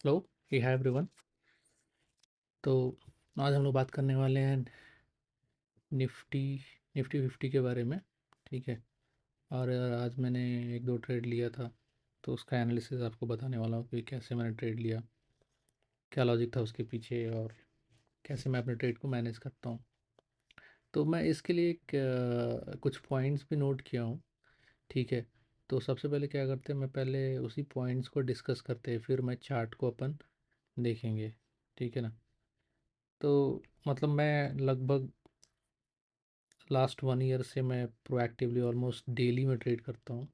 Hello. ये hi everyone. तो आज हम लोग बात करने वाले हैं निफ्टी निफ्टी 50 के बारे में। ठीक है। और आज मैंने एक दो ट्रेड लिया था, तो उसका एनालिसिस आपको बताने वाला हूँ कि कैसे मैंने ट्रेड लिया, क्या लॉजिक था उसके पीछे, और कैसे मैं अपने ट्रेड को मैनेज करता हूँ। तो मैं इसके लिए कुछ पॉइंट्स भी नोट किया हूँ। ठीक है। तो सबसे पहले क्या करते हैं, मैं पहले उसी पॉइंट्स को डिस्कस करते हैं, फिर मैं चार्ट को अपन देखेंगे। ठीक है ना। तो मतलब मैं लगभग लास्ट 1 ईयर से मैं प्रोएक्टिवली ऑलमोस्ट डेली में ट्रेड करता हूँ।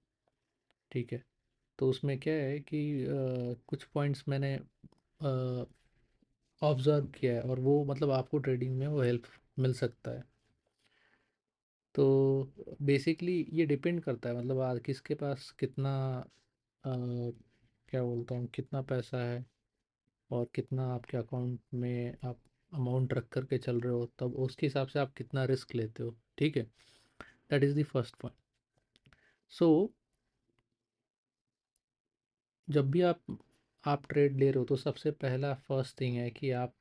ठीक है। तो उसमें क्या है कि कुछ पॉइंट्स मैंने ऑब्ज़र्व किया है, और वो मतलब आपको ट्रेडिंग में वो हेल्प मिल सकता है। तो बेसिकली ये डिपेंड करता है, मतलब आज किसके पास कितना क्या बोलता हूँ, कितना पैसा है, और कितना आपके अकाउंट में आप अमाउंट रख कर के चल रहे हो, तब उसके हिसाब से आप कितना रिस्क लेते हो। ठीक है। That is the first point. So जब भी आप ट्रेड ले रहे हो, तो सबसे पहला फर्स्ट थिंग है कि आप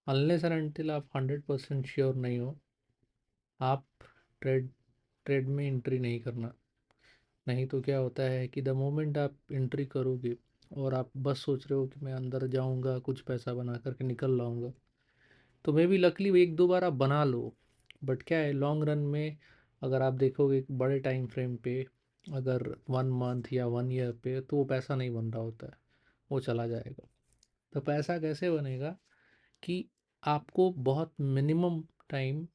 अनलेस एंड अनटिल आप 100% श्योर नहीं हो, आप ट्रेड ट्रेड में एंट्री नहीं करना। नहीं तो क्या होता है कि द मोमेंट आप एंट्री करोगे और आप बस सोच रहे हो कि मैं अंदर जाऊंगा, कुछ पैसा बना करके निकल लाऊंगा, तो मे बी लकली वो एक दो बार आप बना लो, बट क्या है लॉन्ग रन में, अगर आप देखोगे एक बड़े टाइम फ्रेम पे, अगर 1 मंथ या 1 ईयर पे, तो वो पैसा नहीं बन रहा होता है, वो चला जाएगा। तो पैसा कैसे बनेगा कि आपको बहुत मिनिमम टाइम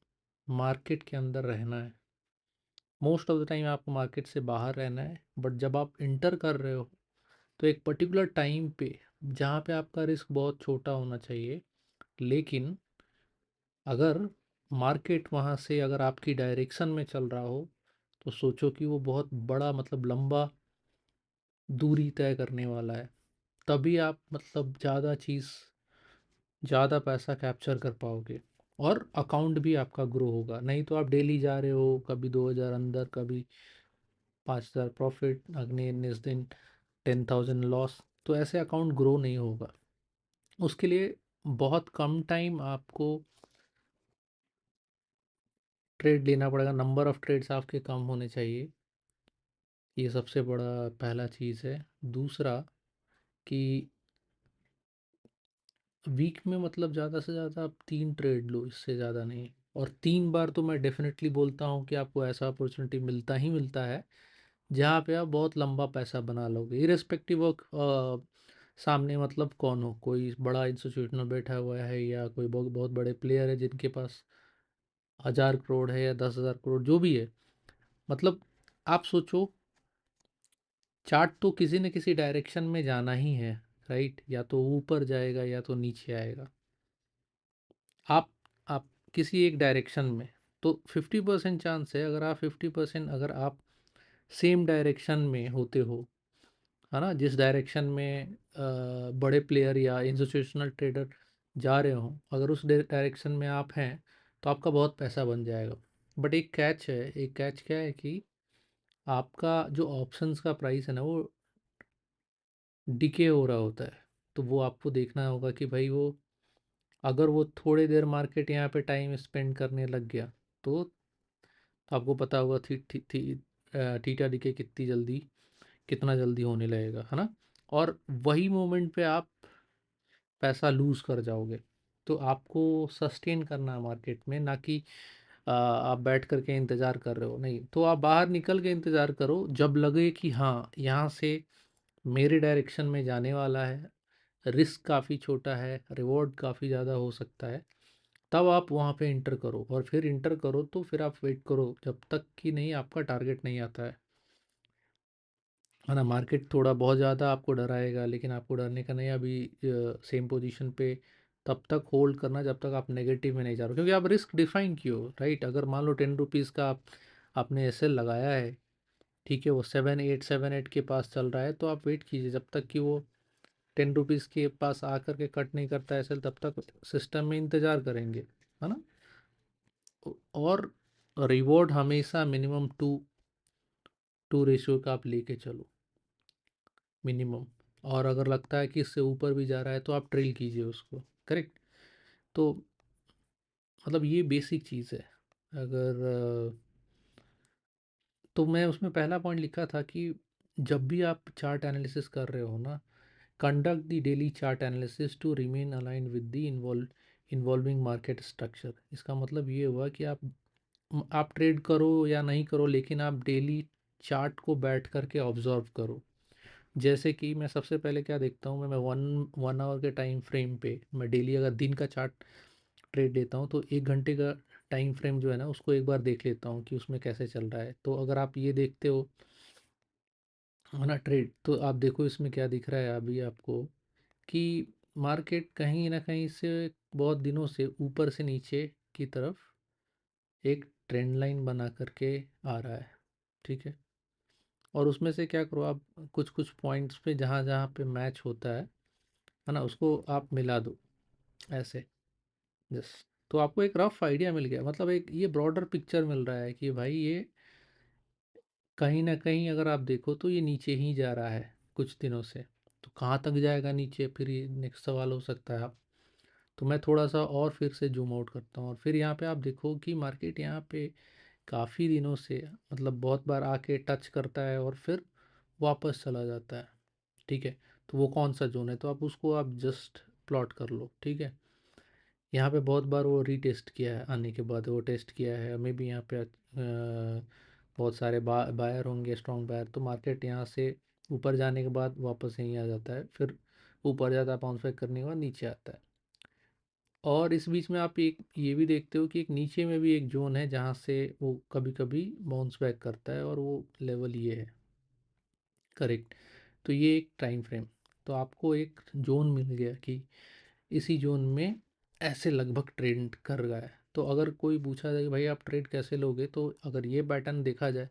मार्केट के अंदर रहना है। मोस्ट ऑफ द टाइम आपको मार्केट से बाहर रहना है, बट जब आप इंटर कर रहे हो, तो एक पर्टिकुलर टाइम पे जहाँ पे आपका रिस्क बहुत छोटा होना चाहिए, लेकिन अगर मार्केट वहाँ से अगर आपकी डायरेक्शन में चल रहा हो, तो सोचो कि वो बहुत बड़ा मतलब लंबा दूरी तय करने वाला है। तभी आप मतलब ज़्यादा पैसा कैप्चर कर पाओगे, और अकाउंट भी आपका ग्रो होगा। नहीं तो आप डेली जा रहे हो, कभी 2,000 अंदर, कभी 5,000 प्रॉफिट, अगले नेक्स्ट दिन 10,000 लॉस, तो ऐसे अकाउंट ग्रो नहीं होगा। उसके लिए बहुत कम टाइम आपको ट्रेड लेना पड़ेगा, नंबर ऑफ़ ट्रेड्स आपके कम होने चाहिए। ये सबसे बड़ा पहला चीज़ है। दूसरा कि वीक में मतलब ज़्यादा से ज़्यादा आप 3 ट्रेड लो, इससे ज़्यादा नहीं। और 3 बार तो मैं डेफिनेटली बोलता हूँ कि आपको ऐसा अपॉर्चुनिटी मिलता ही मिलता है जहाँ पे आप बहुत लंबा पैसा बना लोगे, इरेस्पेक्टिव ऑफ सामने मतलब कौन हो, कोई बड़ा इंस्टीट्यूशनल बैठा हुआ है, या कोई बहुत बहुत बड़े प्लेयर है जिनके पास 1,000 करोड़ है या 10,000 करोड़, जो भी है। मतलब आप सोचो, चार्ट तो किसी न किसी डायरेक्शन में जाना ही है, राइट? या तो ऊपर जाएगा या तो नीचे आएगा। आप आप किसी एक डायरेक्शन में, तो 50% चांस है, अगर आप सेम डायरेक्शन में होते हो, है ना, जिस डायरेक्शन में बड़े प्लेयर या इंस्टीट्यूशनल ट्रेडर जा रहे हो, अगर उस डायरेक्शन में आप हैं, तो आपका बहुत पैसा बन जाएगा। बट एक कैच है, एक कैच क्या है कि आपका जो ऑप्शंस का प्राइस है ना, वो डिके हो रहा होता है। तो वो आपको देखना होगा कि भाई वो, अगर वो थोड़ी देर मार्केट यहाँ पे टाइम स्पेंड करने लग गया, तो आपको पता होगा थी थी थी थीटा डिके कितना जल्दी होने लगेगा, है ना। और वही मोमेंट पे आप पैसा लूज़ कर जाओगे। तो आपको सस्टेन करना है मार्केट में, ना कि आप बैठ कर के इंतज़ार कर रहे हो। नहीं, तो आप बाहर निकल के इंतज़ार करो, जब लगे कि हाँ, यहाँ से मेरे डायरेक्शन में जाने वाला है, रिस्क काफ़ी छोटा है, रिवॉर्ड काफ़ी ज़्यादा हो सकता है, तब आप वहाँ पे इंटर करो। और फिर इंटर करो तो फिर आप वेट करो जब तक कि नहीं आपका टारगेट नहीं आता है ना। मार्केट थोड़ा बहुत ज़्यादा आपको डराएगा, लेकिन आपको डरने का नहीं। अभी सेम पोजीशन पे तब तक होल्ड करना जब तक आप नेगेटिव में नहीं जा रहे हो, क्योंकि आप रिस्क डिफाइन किए हो, राइट? अगर मान लो 10 रुपीज़ का आपने एस एल लगाया है, ठीक है, वो 7,878 के पास चल रहा है, तो आप वेट कीजिए जब तक कि वो 10 रुपीज़ के पास आकर के कट नहीं करता एस एल, तब तक सिस्टम में इंतज़ार करेंगे, है ना। और रिवॉर्ड हमेशा मिनिमम टू टू रेशियो का आप लेके चलो, मिनिमम। और अगर लगता है कि इससे ऊपर भी जा रहा है तो आप ट्रेल कीजिए उसको। करेक्ट। तो मतलब ये बेसिक चीज़ है। अगर तो मैं उसमें पहला पॉइंट लिखा था कि जब भी आप चार्ट एनालिसिस कर रहे हो ना, conduct the daily chart analysis to remain aligned with the involving market structure. इसका मतलब ये हुआ कि आप ट्रेड करो या नहीं करो, लेकिन आप डेली चार्ट को बैठ करके ऑब्जर्व करो। जैसे कि मैं सबसे पहले क्या देखता हूँ, मैं वन वन आवर के टाइम फ्रेम पे मैं डेली अगर दिन का चार्ट ट्रेड लेता हूँ तो 1 घंटे का टाइम फ्रेम जो है ना उसको एक बार देख लेता हूँ कि उसमें कैसे चल रहा है। तो अगर आप ये देखते हो है ना ट्रेड, तो आप देखो इसमें क्या दिख रहा है अभी आपको, कि मार्केट कहीं ना कहीं से बहुत दिनों से ऊपर से नीचे की तरफ एक ट्रेंड लाइन बना करके आ रहा है। ठीक है। और उसमें से क्या करो आप, कुछ कुछ पॉइंट्स पे जहाँ जहाँ पे मैच होता है ना, उसको आप मिला दो ऐसे। यस। तो आपको एक रफ आइडिया मिल गया, मतलब एक ये ब्रॉडर पिक्चर मिल रहा है कि भाई ये कहीं ना कहीं अगर आप देखो तो ये नीचे ही जा रहा है कुछ दिनों से। तो कहाँ तक जाएगा नीचे, फिर ये नेक्स्ट सवाल हो सकता है आप। तो मैं थोड़ा सा और फिर से जूम आउट करता हूँ और फिर यहाँ पे आप देखो कि मार्केट यहाँ पे काफ़ी दिनों से, मतलब बहुत बार आके टच करता है और फिर वापस चला जाता है। ठीक है। तो वो कौन सा जोन है, तो आप उसको आप जस्ट प्लॉट कर लो। ठीक है। यहाँ पे बहुत बार वो रीटेस्ट किया है, आने के बाद वो टेस्ट किया है, मे भी यहाँ पे बहुत सारे बायर होंगे, स्ट्रॉन्ग बायर, तो मार्केट यहाँ से ऊपर जाने के बाद वापस यहीं आ जाता है, फिर ऊपर जाता है, बाउंस बैक करने के बाद नीचे आता है। और इस बीच में आप एक ये भी देखते हो कि एक नीचे में भी एक जोन है जहाँ से वो कभी कभी बाउंस बैक करता है, और वो लेवल ये है। करेक्ट। तो ये एक टाइम फ्रेम, तो आपको एक जोन मिल गया कि इसी जोन में ऐसे लगभग ट्रेड कर रहा है। तो अगर कोई पूछा जाए कि भाई आप ट्रेड कैसे लोगे, तो अगर ये पैटर्न देखा जाए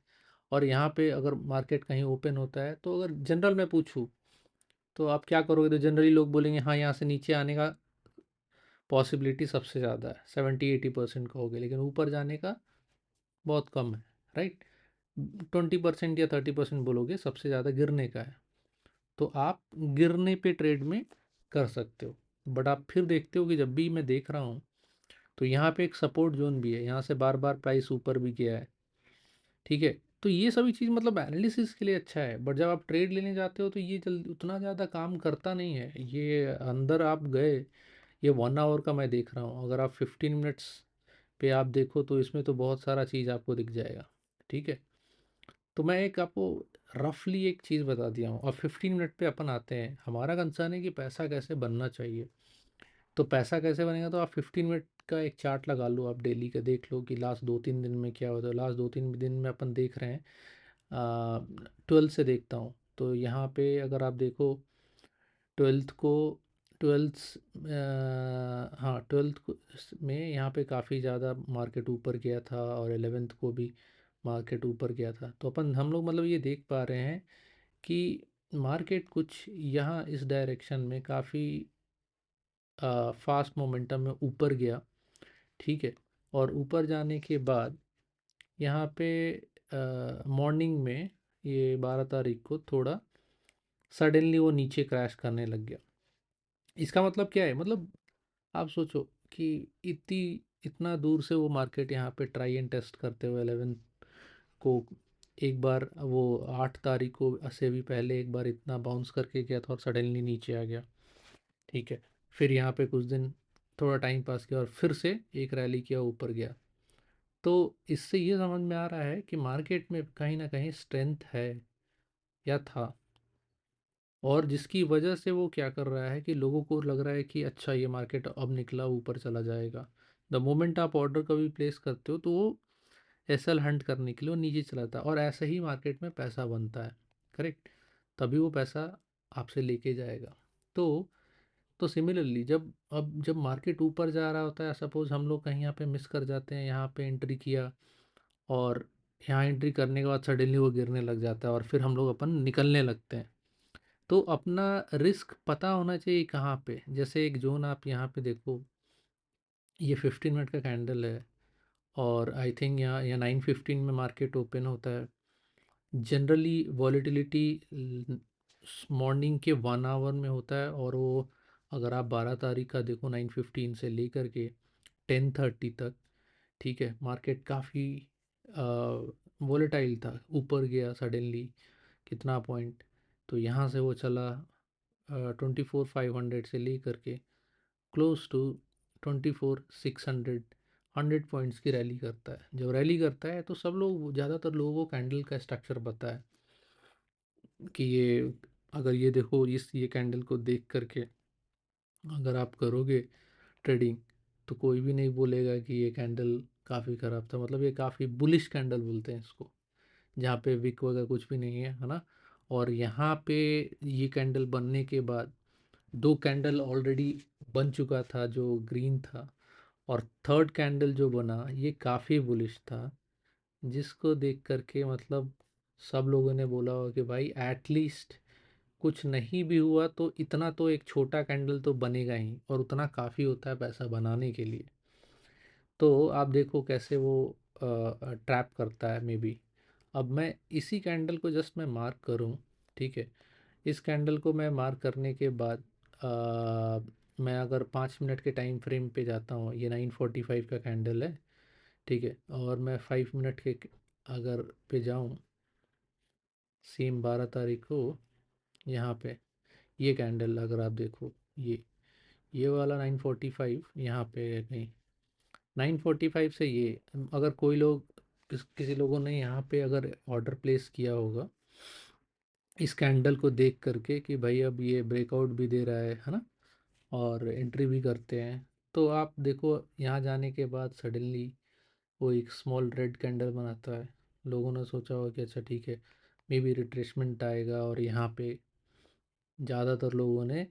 और यहाँ पे अगर मार्केट कहीं ओपन होता है, तो अगर जनरल मैं पूछूँ तो आप क्या करोगे, तो जनरली लोग बोलेंगे हाँ यहाँ से नीचे आने का पॉसिबिलिटी सबसे ज़्यादा है, 70-80% का हो गया, लेकिन ऊपर जाने का बहुत कम है। राइट। 20% या 30% बोलोगे सबसे ज़्यादा गिरने का है। तो आप गिरने पे ट्रेड में कर सकते हो। बट आप फिर देखते हो कि जब भी मैं देख रहा हूँ तो यहाँ पे एक सपोर्ट जोन भी है, यहाँ से बार बार प्राइस ऊपर भी गया है। ठीक है। तो ये सभी चीज़ मतलब एनालिसिस के लिए अच्छा है, बट जब आप ट्रेड लेने जाते हो तो ये जल्दी उतना ज़्यादा काम करता नहीं है। ये अंदर आप गए, ये 1 आवर का मैं देख रहा हूँ, अगर आप 15 मिनट्स पे आप देखो तो इसमें तो बहुत सारा चीज़ आपको दिख जाएगा। ठीक है। तो मैं एक आपको रफली एक चीज़ बता दिया हूँ, और 15 मिनट पे अपन आते हैं। हमारा कंसर्न है कि पैसा कैसे बनना चाहिए। तो पैसा कैसे बनेगा, तो आप 15 मिनट का एक चार्ट लगा लो, आप डेली का देख लो कि लास्ट 2-3 दिन में क्या होता है। लास्ट 2-3 दिन में अपन देख रहे हैं, 12 से देखता हूँ तो यहाँ पे अगर आप देखो ट्वेल्थ को, ट्वेल्थ हाँ ट्वेल्थ को में यहाँ पे काफ़ी ज़्यादा मार्केट ऊपर गया था, और 11th को भी मार्केट ऊपर गया था। तो अपन हम लोग मतलब ये देख पा रहे हैं कि मार्केट कुछ यहाँ इस डायरेक्शन में काफ़ी फास्ट मोमेंटम में ऊपर गया। ठीक है। और ऊपर जाने के बाद यहाँ पे मॉर्निंग में ये 12 तारीख को थोड़ा सडनली वो नीचे क्रैश करने लग गया। इसका मतलब क्या है, मतलब आप सोचो कि इतनी इतना दूर से वो मार्केट यहाँ पे ट्राई एंड टेस्ट करते हुए 11 को एक बार वो 8 तारीख को से भी पहले एक बार इतना बाउंस करके गया था और सडनली नीचे आ गया। ठीक है। फिर यहाँ पे कुछ दिन थोड़ा टाइम पास किया और फिर से एक रैली किया, ऊपर गया। तो इससे ये समझ में आ रहा है कि मार्केट में कहीं ना कहीं स्ट्रेंथ है या था, और जिसकी वजह से वो क्या कर रहा है कि लोगों को लग रहा है कि अच्छा ये मार्केट अब निकला, ऊपर चला जाएगा। द मोमेंट आप ऑर्डर कभी प्लेस करते हो तो वो एसएल हंट करने के लिए वो नीचे चला जाता है, और ऐसे ही मार्केट में पैसा बनता है। करेक्ट। तभी वो पैसा आपसे लेके जाएगा। तो तो सिमिलरली जब मार्केट ऊपर जा रहा होता है, सपोज हम लोग कहीं यहाँ पे मिस कर जाते हैं, यहाँ पे एंट्री किया और यहाँ एंट्री करने के बाद सडनली वो गिरने लग जाता है और फिर हम लोग अपन निकलने लगते हैं। तो अपना रिस्क पता होना चाहिए कहाँ पे। जैसे एक जोन आप यहाँ पे देखो, ये 15 मिनट का कैंडल है, और आई थिंक यहाँ 9:15 में मार्केट ओपन होता है। जनरली वॉलेटिलिटी मॉर्निंग के 1 आवर में होता है, और वो अगर आप 12 तारीख का देखो 9:15 से लेकर के 10:30 तक, ठीक है, मार्केट काफ़ी वोलेटाइल था, ऊपर गया सडनली कितना पॉइंट। तो यहाँ से वो चला 24,500 से लेकर के क्लोज टू 24,600, 100 पॉइंट्स की रैली करता है। जब रैली करता है तो सब लोग, ज़्यादातर लोगों को कैंडल का स्ट्रक्चर पता है कि ये, अगर ये देखो, ये कैंडल को देख करके अगर आप करोगे ट्रेडिंग, तो कोई भी नहीं बोलेगा कि ये कैंडल काफ़ी ख़राब था। मतलब ये काफ़ी बुलिश कैंडल बोलते हैं इसको, जहाँ पे विक वगैरह कुछ भी नहीं है ना। और यहाँ पे ये कैंडल बनने के बाद दो कैंडल ऑलरेडी बन चुका था जो ग्रीन था, और थर्ड कैंडल जो बना ये काफ़ी बुलिश था, जिसको देख करके मतलब सब लोगों ने बोला होगा कि भाई एटलीस्ट कुछ नहीं भी हुआ तो इतना तो एक छोटा कैंडल तो बनेगा ही, और उतना काफ़ी होता है पैसा बनाने के लिए। तो आप देखो कैसे वो ट्रैप करता है मे बी। अब मैं इसी कैंडल को जस्ट मैं मार्क करूं, ठीक है, इस कैंडल को मैं मार्क करने के बाद मैं अगर 5 मिनट के टाइम फ्रेम पे जाता हूँ, ये 9:45 का कैंडल है, ठीक है, और मैं 5 मिनट के अगर पे जाऊँ, सेम 12 तारीख को, यहाँ पे ये कैंडल अगर आप देखो, ये वाला 9:45 यहाँ पे नहीं, 9:45 से ये, अगर कोई लोग किसी लोगों ने यहाँ पे अगर ऑर्डर प्लेस किया होगा इस कैंडल को देख करके कि भाई अब ये ब्रेकआउट भी दे रहा है ना, और एंट्री भी करते हैं, तो आप देखो यहाँ जाने के बाद सडनली वो एक स्मॉल रेड कैंडल बनाता है। लोगों ने सोचा होगा कि अच्छा ठीक है, मे बी रिट्रेसमेंट आएगा, और यहाँ पे ज़्यादातर लोगों ने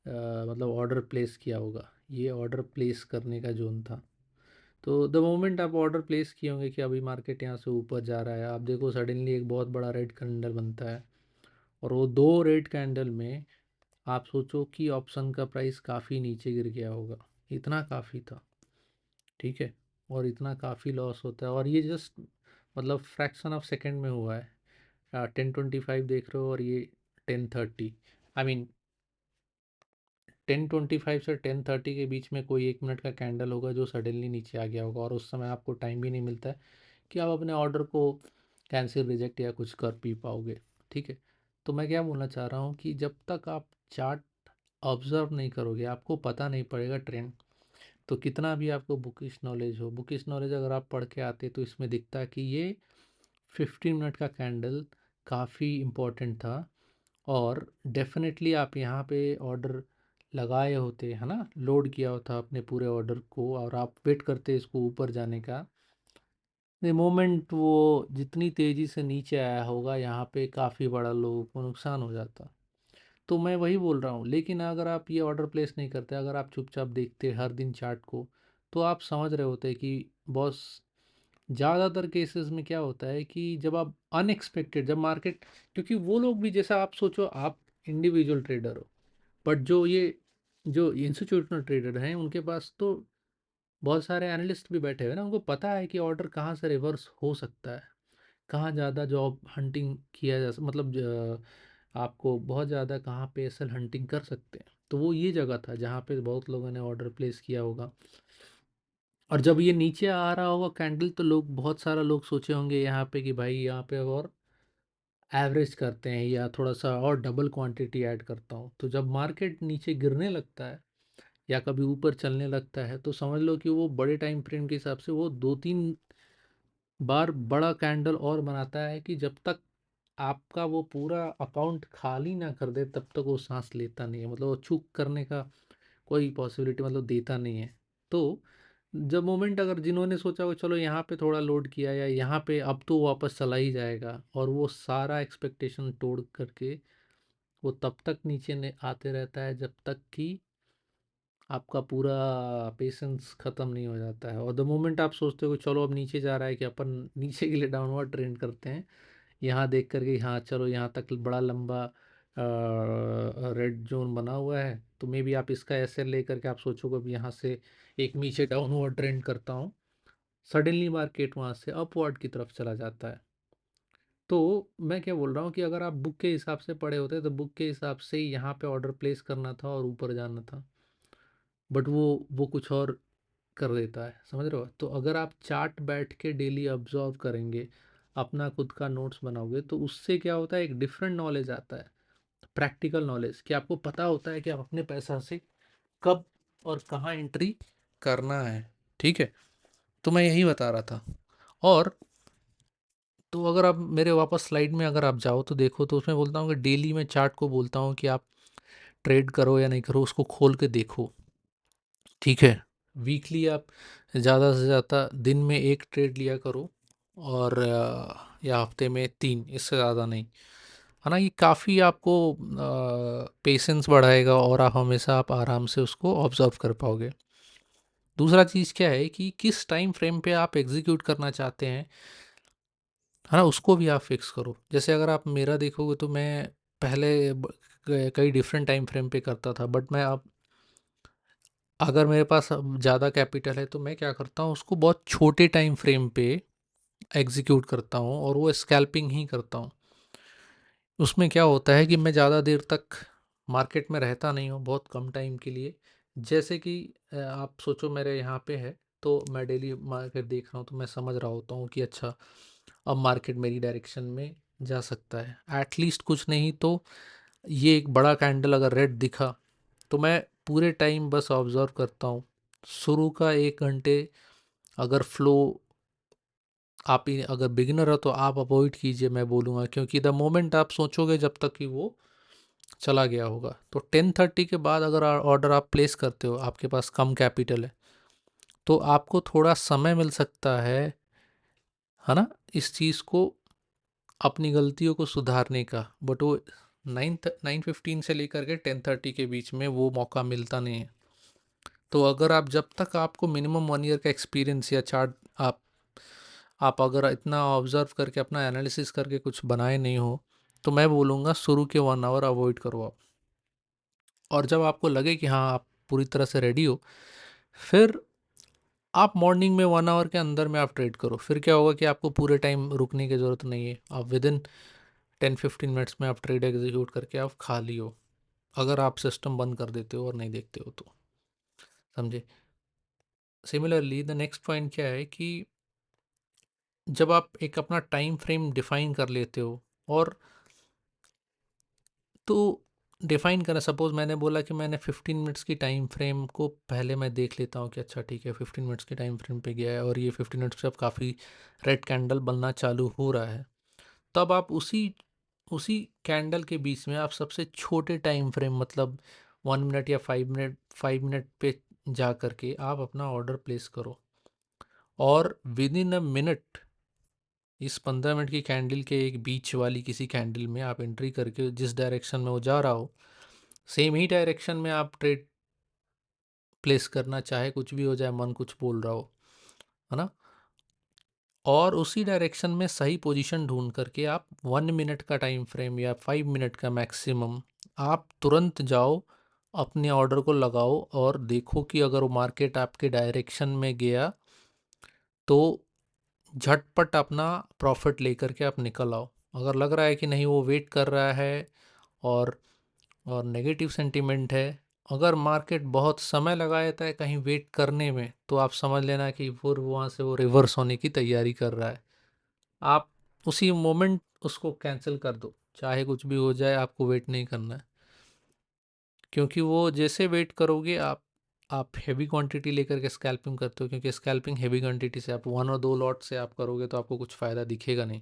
मतलब ऑर्डर प्लेस किया होगा। ये ऑर्डर प्लेस करने का जोन था। तो द मोमेंट आप ऑर्डर प्लेस किए होंगे कि अभी मार्केट यहाँ से ऊपर जा रहा है, आप देखो सडनली एक बहुत बड़ा रेड कैंडल बनता है, और वो दो रेड कैंडल में आप सोचो कि ऑप्शन का प्राइस काफ़ी नीचे गिर गया होगा, इतना काफ़ी था, ठीक है, और इतना काफ़ी लॉस होता है। और ये जस्ट मतलब फ्रैक्शन ऑफ सेकेंड में हुआ है। 10:25 देख रहे हो, और ये 10:30, आई मीन 10:25 से 10:30 के बीच में कोई 1 मिनट का कैंडल होगा जो सडनली नीचे आ गया होगा, और उस समय आपको टाइम भी नहीं मिलता है कि आप अपने ऑर्डर को कैंसिल, रिजेक्ट या कुछ कर भी पाओगे, ठीक है। तो मैं क्या बोलना चाह रहा हूँ कि जब तक आप चार्ट ऑब्जर्व नहीं करोगे, आपको पता नहीं पड़ेगा ट्रेंड। तो कितना भी आपको बुकिश नॉलेज हो, बुकिश नॉलेज अगर आप पढ़ के आते तो इसमें दिखता है कि ये 15 मिनट का कैंडल काफ़ी इम्पोर्टेंट था, और डेफिनेटली आप यहाँ पे ऑर्डर लगाए होते है ना, लोड किया होता अपने पूरे ऑर्डर को, और आप वेट करते इसको ऊपर जाने का। द मोमेंट वो जितनी तेज़ी से नीचे आया होगा, यहाँ पे काफ़ी बड़ा लोगों को नुकसान हो जाता। तो मैं वही बोल रहा हूँ, लेकिन अगर आप ये ऑर्डर प्लेस नहीं करते, अगर आप चुपचाप देखते हर दिन चार्ट को, तो आप समझ रहे होते कि बॉस, ज़्यादातर केसेस में क्या होता है कि जब आप अनएक्सपेक्टेड, जब मार्केट, क्योंकि वो लोग भी, जैसा आप सोचो आप इंडिविजुअल ट्रेडर हो, बट जो इंस्टीट्यूशनल ट्रेडर हैं उनके पास तो बहुत सारे एनालिस्ट भी बैठे हुए हैं ना, उनको पता है कि ऑर्डर कहाँ से रिवर्स हो सकता है, कहाँ ज़्यादा जॉब हंटिंग किया मतलब आपको बहुत ज़्यादा कहाँ पे एसल हंटिंग कर सकते हैं। तो वो ये जगह था जहाँ पे बहुत लोगों ने ऑर्डर प्लेस किया होगा, और जब ये नीचे आ रहा होगा कैंडल, तो लोग, बहुत सारा लोग सोचे होंगे यहाँ पे कि भाई यहाँ पे और एवरेज करते हैं, या थोड़ा सा और डबल क्वांटिटी ऐड करता हूँ। तो जब मार्केट नीचे गिरने लगता है या कभी ऊपर चलने लगता है, तो समझ लो कि वो बड़े टाइम फ्रेम के हिसाब से वो 2-3 बार बड़ा कैंडल और बनाता है, कि जब तक आपका वो पूरा अकाउंट खाली ना कर दे तब तक वो सांस लेता नहीं है, मतलब वो चूक करने का कोई पॉसिबिलिटी मतलब देता नहीं है। तो जब मोमेंट, अगर जिन्होंने सोचा हो चलो यहाँ पे थोड़ा लोड किया, या यहाँ पे अब तो वापस चला ही जाएगा, और वो सारा एक्सपेक्टेशन तोड़ करके वो तब तक नीचे आते रहता है जब तक कि आपका पूरा पेशेंस ख़त्म नहीं हो जाता है। और द मोमेंट आप सोचते हो कि चलो अब नीचे जा रहा है, कि अपन नीचे के लिए डाउनवर्ड ट्रेंड करते हैं, यहाँ देख कर के हाँ चलो यहाँ तक बड़ा लंबा रेड जोन बना हुआ है, तो मे बी आप इसका एसएल ले करके आप सोचोगे अब यहाँ से एक नीचे डाउनवर्ड ट्रेंड करता हूँ, सडनली मार्केट वहाँ से अपवर्ड की तरफ चला जाता है। तो मैं क्या बोल रहा हूँ कि अगर आप बुक के हिसाब से पढ़े होते तो बुक के हिसाब से ही यहाँ पे ऑर्डर प्लेस करना था और ऊपर जाना था, बट वो कुछ और कर देता है, समझ रहे हो? तो अगर आप चार्ट बैठ के डेली ऑब्जर्व करेंगे, अपना खुद का नोट्स बनाओगे, तो उससे क्या होता है, एक डिफरेंट नॉलेज आता है, प्रैक्टिकल नॉलेज, कि आपको पता होता है कि आप अपने पैसा से कब और कहाँ एंट्री करना है। ठीक है, तो मैं यही बता रहा था। और तो अगर आप मेरे वापस स्लाइड में अगर आप जाओ तो देखो, तो उसमें बोलता हूँ कि डेली मैं चार्ट को बोलता हूँ कि आप ट्रेड करो या नहीं करो, उसको खोल के देखो। ठीक है, वीकली आप ज़्यादा से ज़्यादा दिन में एक ट्रेड लिया करो, और या हफ्ते में तीन, इससे ज़्यादा नहीं। है ना, ये काफ़ी आपको पेशेंस बढ़ाएगा और आप हमेशा आप आराम से उसको ऑब्जर्व कर पाओगे। दूसरा चीज़ क्या है कि किस टाइम फ्रेम पे आप एग्जीक्यूट करना चाहते हैं, है ना, उसको भी आप फिक्स करो। जैसे अगर आप मेरा देखोगे तो मैं पहले कई डिफरेंट टाइम फ्रेम पे करता था, बट मैं अब, अगर मेरे पास ज़्यादा कैपिटल है तो मैं क्या करता हूँ, उसको बहुत छोटे टाइम फ्रेम पे एग्जीक्यूट करता हूँ और वो स्कैल्पिंग ही करता हूँ। उसमें क्या होता है कि मैं ज़्यादा देर तक मार्केट में रहता नहीं हूँ, बहुत कम टाइम के लिए। जैसे कि आप सोचो मेरे यहाँ पे है, तो मैं डेली मार्केट देख रहा हूँ, तो मैं समझ रहा होता हूँ कि अच्छा, अब मार्केट मेरी डायरेक्शन में जा सकता है। एटलीस्ट कुछ नहीं तो ये एक बड़ा कैंडल अगर रेड दिखा, तो मैं पूरे टाइम बस ऑब्जर्व करता हूँ। शुरू का 1 घंटे अगर फ्लो, आप अगर बिगिनर हो तो आप अवॉइड कीजिए, मैं बोलूँगा, क्योंकि द मोमेंट आप सोचोगे जब तक कि वो चला गया होगा। तो 10:30 के बाद अगर ऑर्डर आप प्लेस करते हो, आपके पास कम कैपिटल है, तो आपको थोड़ा समय मिल सकता है ना, इस चीज़ को, अपनी गलतियों को सुधारने का। बट वो 9:15 से लेकर के 10:30 के बीच में वो मौका मिलता नहीं है। तो अगर आप, जब तक आपको मिनिमम 1 ईयर का एक्सपीरियंस या चार्ट, आप अगर इतना ऑब्जर्व करके अपना एनालिसिस करके कुछ बनाए नहीं हो, तो मैं बोलूँगा शुरू के 1 आवर अवॉइड करो आप। और जब आपको लगे कि हाँ, आप पूरी तरह से रेडी हो, फिर आप मॉर्निंग में 1 आवर के अंदर में आप ट्रेड करो। फिर क्या होगा कि आपको पूरे टाइम रुकने की ज़रूरत नहीं है, आप विद इन 10-15 मिनट्स में आप ट्रेड एग्जीक्यूट करके आप खाली हो, अगर आप सिस्टम बंद कर देते हो और नहीं देखते हो तो। समझे? सिमिलरली द नेक्स्ट पॉइंट क्या है कि जब आप एक अपना टाइम फ्रेम डिफाइन कर लेते हो, और तो डिफाइन करना, सपोज मैंने बोला कि मैंने 15 मिनट्स की टाइम फ्रेम को पहले मैं देख लेता हूँ कि अच्छा ठीक है, 15 मिनट्स की टाइम फ्रेम पे गया है और ये 15 मिनट्स पे अब काफ़ी रेड कैंडल बनना चालू हो रहा है। तब आप उसी उसी कैंडल के बीच में आप सबसे छोटे टाइम फ्रेम, मतलब 1 मिनट या 5 मिनट, 5 मिनट पे जा करके आप अपना ऑर्डर प्लेस करो, और विद इन अ मिनट इस 15 मिनट की कैंडल के एक बीच वाली किसी कैंडल में आप एंट्री करके, जिस डायरेक्शन में वो जा रहा हो, सेम ही डायरेक्शन में आप ट्रेड प्लेस करना, चाहे कुछ भी हो जाए, मन कुछ बोल रहा हो, है ना। और उसी डायरेक्शन में सही पोजीशन ढूंढ करके आप 1 मिनट का टाइम फ्रेम या 5 मिनट का मैक्सिमम, आप तुरंत जाओ, अपने ऑर्डर को लगाओ और देखो कि अगर वो मार्केट आपके डायरेक्शन में गया, तो झटपट अपना प्रॉफिट लेकर के आप निकल आओ। अगर लग रहा है कि नहीं, वो वेट कर रहा है और नेगेटिव सेंटीमेंट है, अगर मार्केट बहुत समय लगा देता है कहीं वेट करने में, तो आप समझ लेना कि फिर वहाँ से वो रिवर्स होने की तैयारी कर रहा है। आप उसी मोमेंट उसको कैंसिल कर दो, चाहे कुछ भी हो जाए, आपको वेट नहीं करना है। क्योंकि वो जैसे वेट करोगे, आप हैवी क्वांटिटी लेकर के स्कैल्पिंग करते हो, क्योंकि स्कैल्पिंग हैवी क्वांटिटी से, आप 1 और 2 लॉट से आप करोगे तो आपको कुछ फ़ायदा दिखेगा नहीं।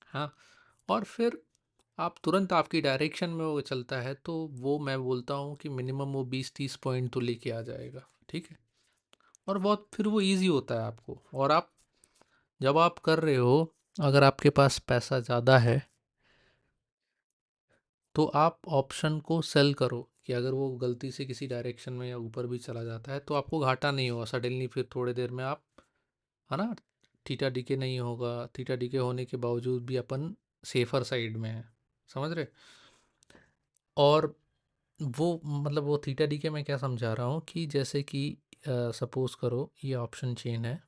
हाँ, और फिर आप तुरंत, आपकी डायरेक्शन में वो चलता है, तो वो मैं बोलता हूँ कि मिनिमम वो 20-30 पॉइंट तो लेके आ जाएगा। ठीक है, और बहुत फिर वो इजी होता है आपको। और आप, जब आप कर रहे हो, अगर आपके पास पैसा ज़्यादा है, तो आप ऑप्शन को सेल करो, कि अगर वो गलती से किसी डायरेक्शन में या ऊपर भी चला जाता है, तो आपको घाटा नहीं होगा सडनली, फिर थोड़ी देर में आप, है ना, थीटा डीके नहीं होगा। थीटा डीके होने के बावजूद भी अपन सेफर साइड में है, समझ रहे? और वो, मतलब वो थीटा डीके मैं क्या समझा रहा हूँ, कि जैसे कि सपोज करो ये ऑप्शन चेन है,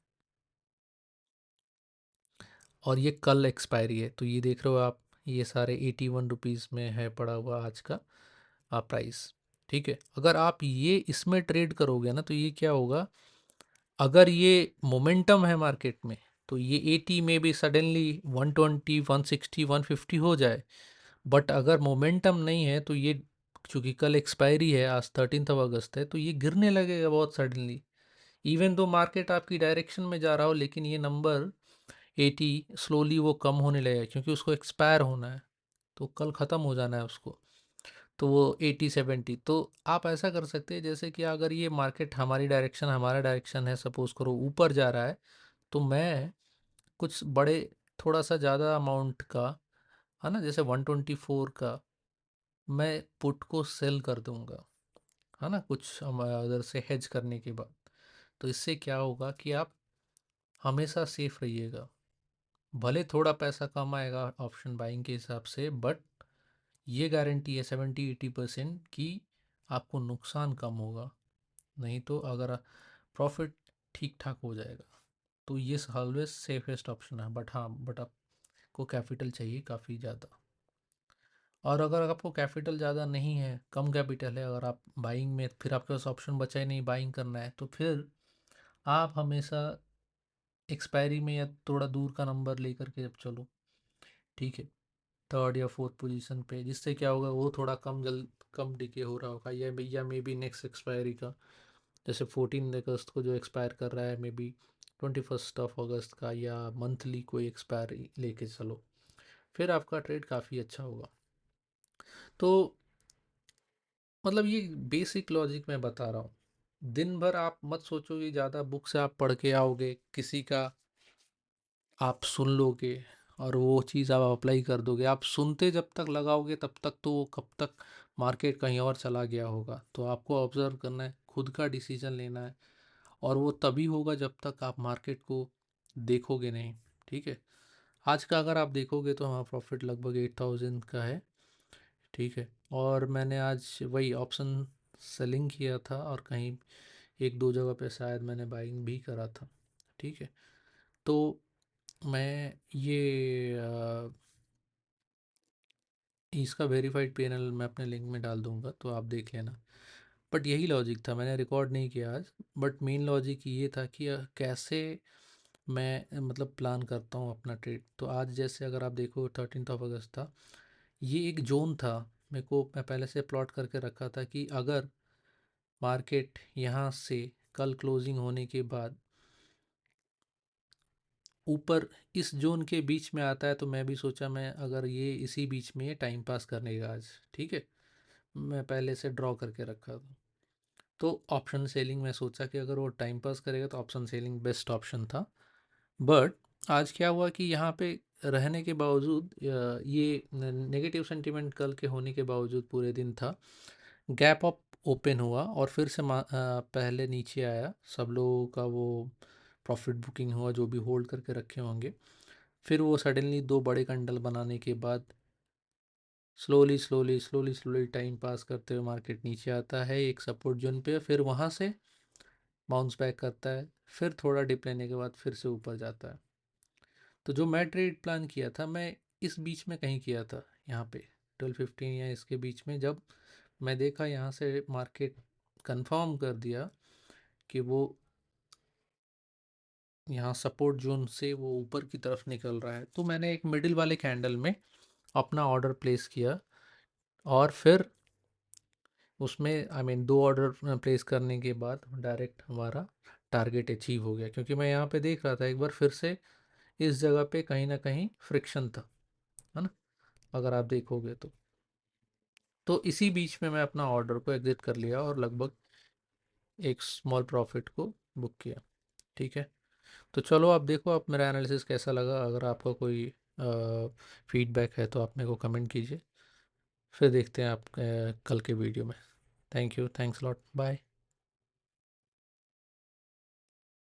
और ये कल एक्सपायरी है। तो ये देख रहे हो आप, ये सारे 81 रुपीज़ में है पड़ा हुआ आज का प्राइस। ठीक है, अगर आप ये इसमें ट्रेड करोगे ना तो ये क्या होगा, अगर ये मोमेंटम है मार्केट में तो ये 80 में भी सडनली 120 160 150 हो जाए। बट अगर मोमेंटम नहीं है तो ये, चूंकि कल एक्सपायरी है, आज 13 अगस्त है, तो ये गिरने लगेगा बहुत सडनली। इवन तो मार्केट आपकी डायरेक्शन में जा रहा हो, लेकिन ये नंबर 80 स्लोली वो कम होने लगेगा, क्योंकि उसको एक्सपायर होना है, तो कल ख़त्म हो जाना है उसको। तो वो 80 70, तो आप ऐसा कर सकते हैं जैसे कि अगर ये मार्केट हमारा डायरेक्शन है, सपोज करो ऊपर जा रहा है, तो मैं कुछ बड़े, थोड़ा सा ज़्यादा अमाउंट का, है ना, जैसे 124 का मैं पुट को सेल कर दूंगा, है ना, कुछ उधर से हेज करने के बाद। तो इससे क्या होगा कि आप हमेशा सेफ रहिएगा। भले थोड़ा पैसा कम आएगा ऑप्शन बाइंग के हिसाब से, बट ये गारंटी है 70 80% की आपको नुकसान कम होगा। नहीं तो अगर प्रॉफिट ठीक ठाक हो जाएगा, तो ये ऑलवेज सेफेस्ट ऑप्शन है। बट हाँ, बट आपको कैपिटल चाहिए काफ़ी ज़्यादा। और अगर आपको कैपिटल ज़्यादा नहीं है, कम कैपिटल है, अगर आप बाइंग में, फिर आपके पास ऑप्शन बचा ही नहीं बाइंग करना है, तो फिर आप हमेशा एक्सपायरी में या थोड़ा दूर का नंबर लेकर के जब चलो, ठीक है, थर्ड या फोर्थ पोजीशन पे, जिससे क्या होगा वो थोड़ा कम डिके हो रहा होगा, या मे बी नेक्स्ट एक्सपायरी का, जैसे 14 अगस्त को जो एक्सपायर कर रहा है, मे बी 21 अगस्त का, या मंथली कोई एक्सपायरी लेके चलो, फिर आपका ट्रेड काफ़ी अच्छा होगा। तो मतलब ये बेसिक लॉजिक मैं बता रहा हूँ। दिन भर आप मत सोचो कि ज़्यादा बुक से आप पढ़ के आओगे, किसी का आप सुन लोगे और वो चीज़ आप अप्लाई कर दोगे। आप सुनते जब तक लगाओगे तब तक तो वो कब तक मार्केट कहीं और चला गया होगा। तो आपको ऑब्ज़र्व करना है, खुद का डिसीजन लेना है, और वो तभी होगा जब तक आप मार्केट को देखोगे नहीं। ठीक है, आज का अगर आप देखोगे तो हमारा प्रॉफिट लगभग 8000 का है। ठीक है, और मैंने आज वही ऑप्शन सेलिंग किया था, और कहीं एक दो जगह पे शायद मैंने बाइंग भी करा था। ठीक है, तो मैं ये इसका वेरीफाइड पैनल मैं अपने लिंक में डाल दूंगा, तो आप देख लेना। बट यही लॉजिक था, मैंने रिकॉर्ड नहीं किया आज, बट मेन लॉजिक ये था कि कैसे मैं मतलब प्लान करता हूँ अपना ट्रेड। तो आज जैसे अगर आप देखो 13 अगस्त था, ये एक जोन था, मैं पहले से प्लॉट करके रखा था कि अगर मार्केट यहाँ से कल क्लोजिंग होने के बाद ऊपर इस जोन के बीच में आता है, तो मैं भी सोचा मैं अगर ये इसी बीच में टाइम पास करने का आज। ठीक है, मैं पहले से ड्रॉ करके रखा था। तो ऑप्शन सेलिंग में सोचा कि अगर वो टाइम पास करेगा तो ऑप्शन सेलिंग बेस्ट ऑप्शन था। बट आज क्या हुआ कि यहाँ पे रहने के बावजूद, ये नेगेटिव सेंटीमेंट कल के होने के बावजूद पूरे दिन था, गैप अप ओपन हुआ और फिर से पहले नीचे आया। सब लोगों का वो प्रॉफिट बुकिंग हुआ जो भी होल्ड करके रखे होंगे। फिर वो सडनली दो बड़े कंडल बनाने के बाद slowly slowly slowly slowly time pass करते हुए मार्केट नीचे आता है एक सपोर्ट जोन पे, फिर वहाँ से बाउंस बैक करता है, फिर थोड़ा डिप लेने के बाद फिर से ऊपर जाता है। तो जो मैं ट्रेड प्लान किया था, मैं इस बीच में कहीं किया था, यहाँ पे 12-15 या इसके बीच में, जब मैं देखा यहाँ से मार्केट कंफर्म कर दिया कि वो यहाँ सपोर्ट जोन से वो ऊपर की तरफ निकल रहा है, तो मैंने एक मिडिल वाले कैंडल में अपना ऑर्डर प्लेस किया, और फिर उसमें दो ऑर्डर प्लेस करने के बाद डायरेक्ट हमारा टारगेट अचीव हो गया, क्योंकि मैं यहाँ पे देख रहा था एक बार फिर से इस जगह पे कहीं ना कहीं फ्रिक्शन था, है ना, अगर आप देखोगे तो इसी बीच में मैं अपना ऑर्डर को एग्जिट कर लिया और लगभग एक स्मॉल प्रॉफिट को बुक किया। ठीक है, तो चलो आप देखो आप मेरा एनालिसिस कैसा लगा, अगर आपका कोई फीडबैक है तो आप मेरे को कमेंट कीजिए। फिर देखते हैं आप कल के वीडियो में। Thank you, thanks lot, bye.